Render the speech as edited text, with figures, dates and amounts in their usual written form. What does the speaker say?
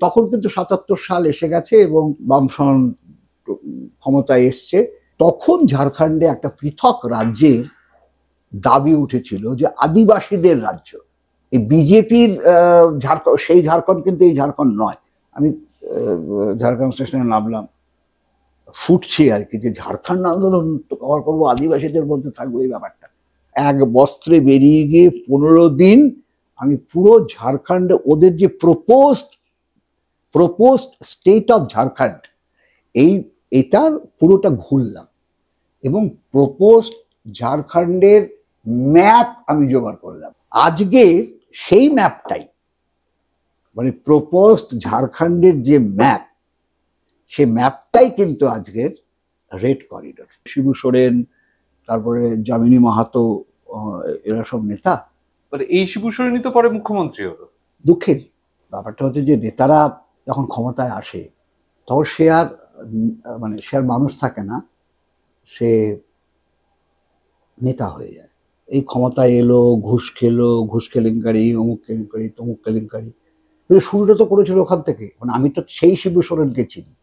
তখন কিন্তু ৭৭ সাল এসে গেছে এবং বামফ্রন্ট ক্ষমতায় এসছে। তখন ঝাড়খণ্ডে একটা পৃথক রাজ্যের দাবি উঠেছিল যে আদিবাসীদের রাজ্য। এই বিজেপির ঝাড়খণ্ড, সেই ঝাড়খণ্ড কিন্তু এই ঝাড়খণ্ড নয়। আমি ঝাড়গ্রাম স্টেশনে নামলাম, ফুটছে আর কি, যে ঝাড়খণ্ড আন্দোলন কভার করবো, আদিবাসীদের মধ্যে থাকবো, এই ব্যাপারটা। এক বস্ত্রে বেরিয়ে গিয়ে 15 দিন আমি পুরো ঝাড়খণ্ডে ওদের যে প্রপোজড স্টেট অফ ঝাড়খণ্ড, এটার পুরোটা ঘুরলাম এবং প্রপোজড ঝাড়খণ্ডের ম্যাপ আমি জোগাড় করলাম। আজকে সেই ম্যাপটাই, মানে প্রপোজড ঝাড়খণ্ডের যে ম্যাপ, সেই ম্যাপটাই কিন্তু আজকের রেড করিডোর। শিবু সোরেন, তারপরে যামিনী মাহাতো, এরা সব নেতা। এই শিবু সোরেনই তো পরে মুখ্যমন্ত্রী হলো। দুঃখের ব্যাপারটা হচ্ছে যে নেতারা যখন ক্ষমতায় আসে তখন সে আর মানুষ থাকে না, সে নেতা হয়ে যায়। এই ক্ষমতায় এলো, ঘুষ খেলো, ঘুষ কেলেঙ্কারি, অমুক কেলেঙ্কারি, তমুক কেলেঙ্কারি। কিন্তু শুরুটা তো করেছিল ওখান থেকে। আমি তো সেই শিবু সোরেনকে চিনি।